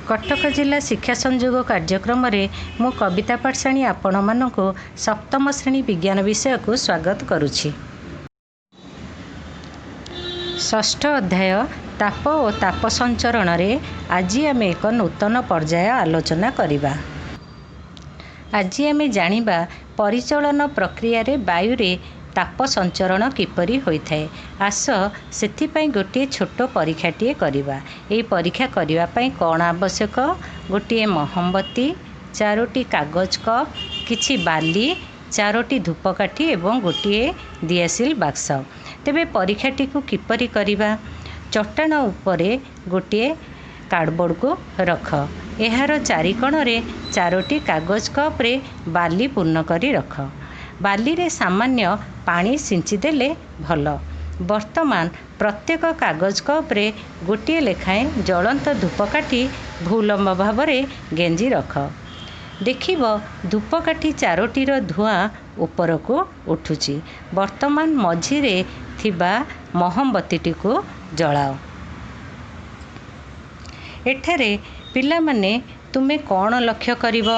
कटक जिला शिक्षा संयोग कार्यक्रम मु कविता पाठशाणी आपण मानक सप्तम श्रेणी विज्ञान विषय को स्वागत करुछि। षष्ठ अध्याय ताप और ताप संचरण रे आज आम एक नूतन पर्याय आलोचना करिबा। आज आम जानिबा परिचालन प्रक्रिया रे वायु रे ताप संचरण किपरि होइथाय। आस सेथिपाई गोटे छोट परीक्षाटीए करिबा। एई परीक्षा करिबा पई कोन आवश्यक? गोटे मोहम्बती, 4टी कागज कप, किछि बाली, 4टी धूपकाठी एवं गोटे दियासिल बाक्स। तेबे परीक्षाटी को किपरि करिबा? चट्टान उपरे गोटे कार्डबोर्ड को रख। एहार चारिकोण रे 4टी कागज कप रे बाली पूर्ण करी रख। बाली रे सामान्य पानी सिंची देले भल। वर्तमान प्रत्येक कागज कप रे गोटे लेखाएं जलंत धूपकाठी भूलंब भाव रे गेंजी रख। देखिब धूपकाठी 4टीर धुआं ऊपर को उठुची। वर्तमान मझी रे थिबा मोहम्बतीटी को जलाओ। एठारे पिला माने तुमे कौन लक्ष्य करिब?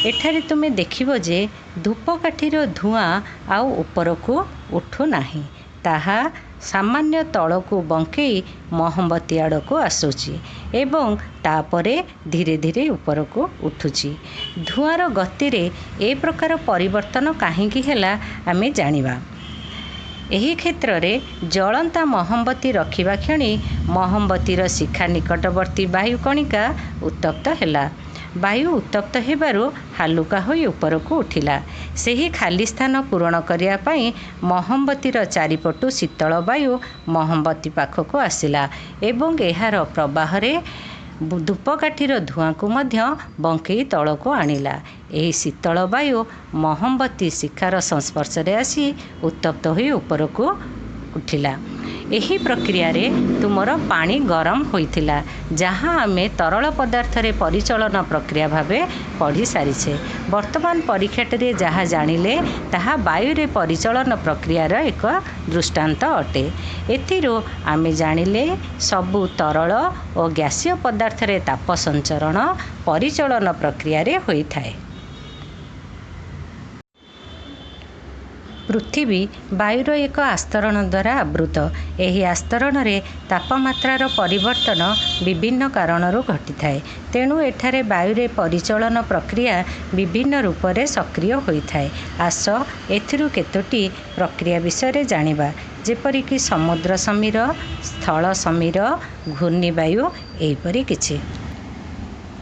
एठारे तुमे देखिब जे धूपकाठीर धुआं आउ ऊपर को उठु नाही, ताहा सामान्य तल को बंकई मोहम्बती आड़ को आसुची एवं तापरे धीरे धीरे ऊपर को उठुची। धुआंर गति रे ए प्रकार परिवर्तन काहींकी हैला आमे जानिबा। एही क्षेत्र रे जलंता मोहम्बती रखिबा क्षणी मोहम्बतीर शिखा निकटवर्ती वायु कणिका उत्तप्त हैला। वायु उत्तप्त हेबारु हालुका होई ऊपर को उठिला। सेही खाली स्थान पूरण करिया पई मोहम्बतीर चारिपटु शीतल वायु मोहम्बती पाखको आसिला एवं एहार प्रवाह रे धूपकाठीर धुआं को मध्य बंकई तल को आनिला। एही शीतल वायु मोहम्बती शिखार संस्पर्श रे आसी उत्तप्त होई ऊपर को उठिला। एही प्रक्रिया रे तुमर पानी गरम होइथिला, जहाँ आमे तरल पदार्थ रे परिचालन प्रक्रिया भावे पढ़ी सारिछे। वर्तमान परीक्षाटे जहाँ जानिले ताहा वायु रे परिचालन प्रक्रिया रा एक दृष्टांत अटे। एथिरो आमे जानिले सबु तरल और गैसीय पदार्थ रे ताप संचरण परिचालन प्रक्रिया रे होइथाय। पृथ्वी वायुर एक आस्तरण द्वारा आवृत। एही आस्तरण रे तापमात्रार परिवर्तन विभिन्न कारणरू घटिथाय। तेणु एठारे वायु रे परिचालन प्रक्रिया विभिन्न रूप रे सक्रिय होइथाय। आस एथिरु केतोटी प्रक्रिया विषय जानिबा, जेपरिक समुद्र समीर, स्थल समीर, घूर्णिवायु एहिपरि किछि।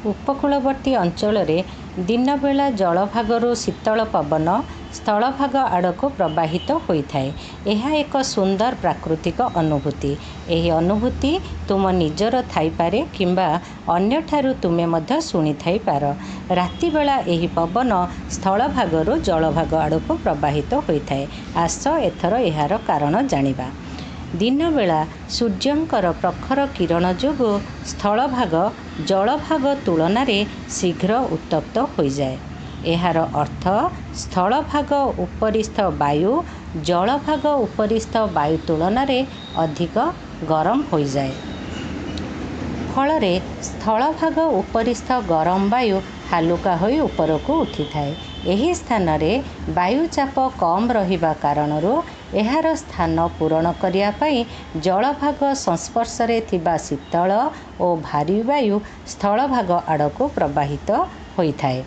उपकूलवर्ती अंचल रे दिन बेला जलभागरू शीतल पवन स्थल भाग आड़क प्रवाहित होइथाय। यह एक सुंदर प्राकृतिक अनुभूति। यही अनुभूति तुम निजर थाइपारे किंबा अन्य ठारू तुमे मध्य शुणी थाइपार। राति बेला यही पवन स्थल भागरू जल भाग आड़क प्रवाहित होइथाय। आस एथर एहार कारण जानिबा। दिन बेला सूर्यंकर प्रखर किरण जोगु स्थल भाग जल भाग तुलन रे शीघ्र उत्तप्त हो जाए। एहार अर्थ स्थल भाग उपरिस्थ वायु जल भाग उपरिस्थ वायु तुलन रे अधिक गरम हो जाए। फल स्थल भाग उपरिस्थ गरम वायु हालुका होई ऊपर को उठी थाए। एही स्थान रे वायु चाप कम रहिबा कारणरू एहार स्थान पूरण करिया पई जल भाग संस्पर्श रे थिबा शीतल और भारी वायु स्थल भाग आड़को प्रवाहित होइथाए।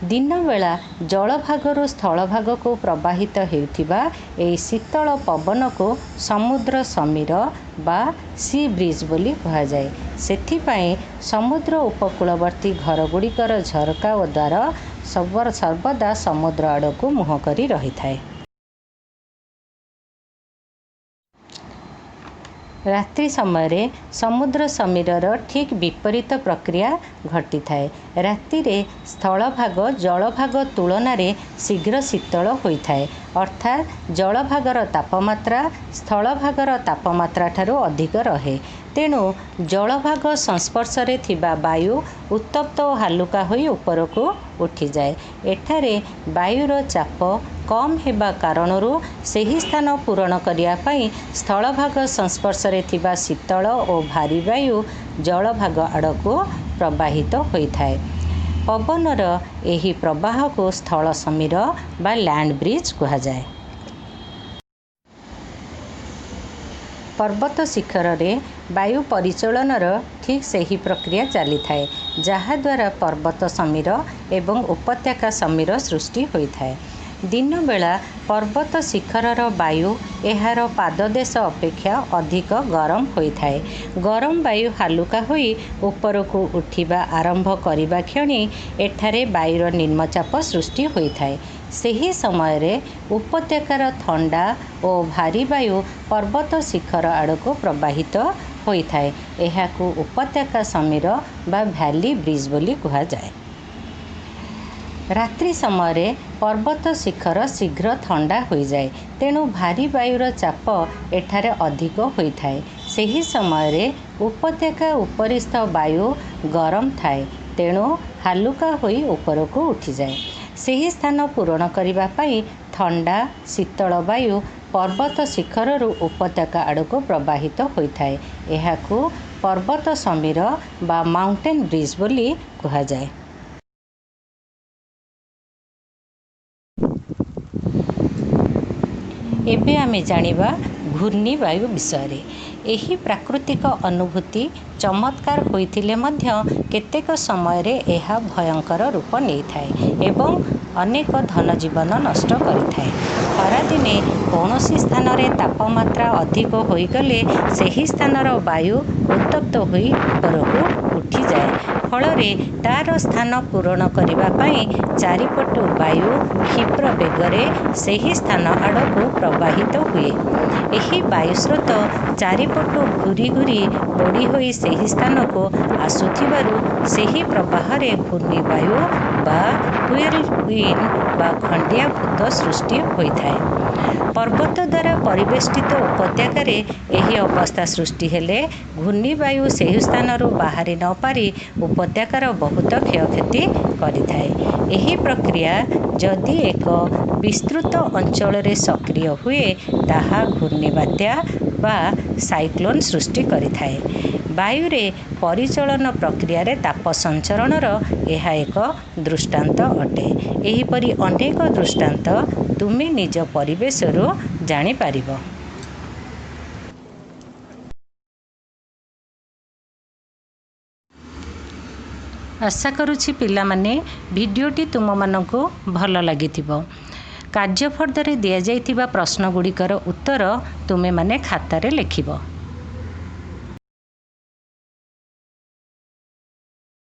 दिन बेला जल भागरू स्थल भाग को प्रवाहित हेउथिबा एई शीतल पवन को समुद्र समीर बा सी ब्रिज बोली कहा जाए। सेथिपाई समुद्र उपकूलवर्ती घर गुड़िकर झरका और द्वार सर्वदा समुद्र आड़को मुह करी रही थाए। रात्रि समय समुद्र समीरर ठीक विपरीत प्रक्रिया घटी थाए। राति रे स्थल भाग जल भाग तुलन रे शीघ्र शीतल होइथाए, अर्थात जल भागर तापमात्रा स्थल भागर तापमात्रा ठारू अधिक रहे। तेणु जल भाग संस्पर्श रे थिबा वायु उत्तप्त और हालुका होई ऊपर को उठी जाए। एठारे वायुर चाप कम हेबा कारणरू सही स्थान पूरण करिया पई स्थल भाग संस्पर्श रे थिबा शीतल और भारी वायु जल भाग आड़को प्रवाहित होइथाए। पवनर एही प्रवाह को स्थल समीर बा लैंड ब्रिज कहा जाए। पर्वत शिखर रे वायु परिचालनर ठीक सही प्रक्रिया चली थाए, जहाद्वारा पर्वत समीर एवं उपत्यका समीर सृष्टि होइथाए। दिन बेला पर्वत शिखरर वायु एहार पाददेश अपेक्षा अधिक गरम होइथाए। गरम वायु हालुका होई उपरकू उठिबा आरंभ करिबा क्षणी एठारे वायुर निम्नचाप सृष्टि होइथाए। ସେହି ସମୟରେ ଉପତ୍ୟକାର ଥଣ୍ଡା ଓ ଭାରୀ ବାୟୁ ପର୍ବତ ଶିଖର ଆଡ଼କୁ ପ୍ରବାହିତ ହୋଇଥାଏ। ଏହାକୁ ଉପତ୍ୟକା ସମୀର ବା ଭ୍ୟାଲି ବ୍ରିଜ୍ ବୋଲି କୁହାଯାଏ। ରାତ୍ରି ସମୟରେ ପର୍ବତ ଶିଖର ଶୀଘ୍ର ଥଣ୍ଡା ହୋଇଯାଏ, ତେଣୁ ଭାରୀ ବାୟୁର ଚାପ ଏଠାରେ ଅଧିକ ହୋଇଥାଏ। ସେହି ସମୟରେ ଉପତ୍ୟକା ଉପରିସ୍ଥ ବାୟୁ ଗରମ ଥାଏ, ତେଣୁ ହାଲୁକା ହୋଇ ଉପରକୁ ଉଠିଯାଏ। ସେହି ସ୍ଥାନ ପୂରଣ କରିବା ପାଇଁ ଥଣ୍ଡା ଶୀତଳ ବାୟୁ ପର୍ବତ ଶିଖରରୁ ଉପତ୍ୟକା ଆଡ଼କୁ ପ୍ରବାହିତ ହୋଇଥାଏ। ଏହାକୁ ପର୍ବତ ସମୀର ବା ମାଉଣ୍ଟେନ୍ ବ୍ରିଜ୍ ବୋଲି କୁହାଯାଏ। ଏବେ ଆମେ ଜାଣିବା ଘୂର୍ଣ୍ଣିବାୟୁ ବିଷୟରେ। ଏହି ପ୍ରାକୃତିକ ଅନୁଭୂତି ଚମତ୍କାର ହୋଇଥିଲେ ମଧ୍ୟ କେତେକ ସମୟରେ ଏହା ଭୟଙ୍କର ରୂପ ନେଇଥାଏ ଏବଂ ଅନେକ ଧନଜୀବନ ନଷ୍ଟ କରିଥାଏ। ଖରାଦିନେ କୌଣସି ସ୍ଥାନରେ ତାପମାତ୍ରା ଅଧିକ ହୋଇଗଲେ ସେହି ସ୍ଥାନର ବାୟୁ ଉତ୍ତପ୍ତ ହୋଇ ଉପରକୁ ଉଠିଯାଏ, ଫଳରେ ତାର ସ୍ଥାନ ପୂରଣ କରିବା ପାଇଁ ଚାରିପଟୁ ବାୟୁ କ୍ଷିପ୍ର ବେଗରେ ସେହି ସ୍ଥାନ ଆଡ଼କୁ ପ୍ରବାହିତ ହୁଏ। ଏହି ବାୟୁସ୍ରୋତ ଚାରିପଟୁ ଘୂରି ଘୂରି ମୋଡ଼ି ହୋଇ ସେହି ସ୍ଥାନକୁ ଆସୁଥିବାରୁ ସେହି ପ୍ରବାହରେ ଘୂର୍ଣ୍ଣିବାୟୁ ବା ହ୍ୱିର୍ଲୱିଣ୍ଡ ବା ଖଣ୍ଡିଆ ଭୂତ ସୃଷ୍ଟି ହୋଇଥାଏ। ପର୍ବତ ଦ୍ୱାରା ପରିବେଷ୍ଟିତ ଉପତ୍ୟକାରେ ଏହି ଅବସ୍ଥା ସୃଷ୍ଟି ହେଲେ ଘୂର୍ଣ୍ଣିବାୟୁ ସେହି ସ୍ଥାନରୁ ବାହାରି ନ ପାରି ଉପତ୍ୟକାର ବହୁତ କ୍ଷୟକ୍ଷତି କରିଥାଏ। ଏହି ପ୍ରକ୍ରିୟା ଯଦି ଏକ ବିସ୍ତୃତ ଅଞ୍ଚଳରେ ସକ୍ରିୟ ହୁଏ, ତାହା ଘୂର୍ଣ୍ଣିବାତ୍ୟା ବା ସାଇକ୍ଲୋନ୍ ସୃଷ୍ଟି କରିଥାଏ। ବାୟୁରେ ପରିଚଳନ ପ୍ରକ୍ରିୟାରେ ତାପ ସଞ୍ଚରଣର ଏହା ଏକ ଦୃଷ୍ଟାନ୍ତ ଅଟେ। ଏହିପରି ଅନେକ ଦୃଷ୍ଟାନ୍ତ ତୁମେ ନିଜ ପରିବେଶରୁ ଜାଣିପାରିବ। ଆଶା କରୁଛି ପିଲାମାନେ ଭିଡ଼ିଓଟି ତୁମମାନଙ୍କୁ ଭଲ ଲାଗିଥିବ। କାର୍ଯ୍ୟଫର୍ଦ୍ଦରେ ଦିଆଯାଇଥିବା ପ୍ରଶ୍ନଗୁଡ଼ିକର ଉତ୍ତର ତୁମେମାନେ ଖାତାରେ ଲେଖିବ।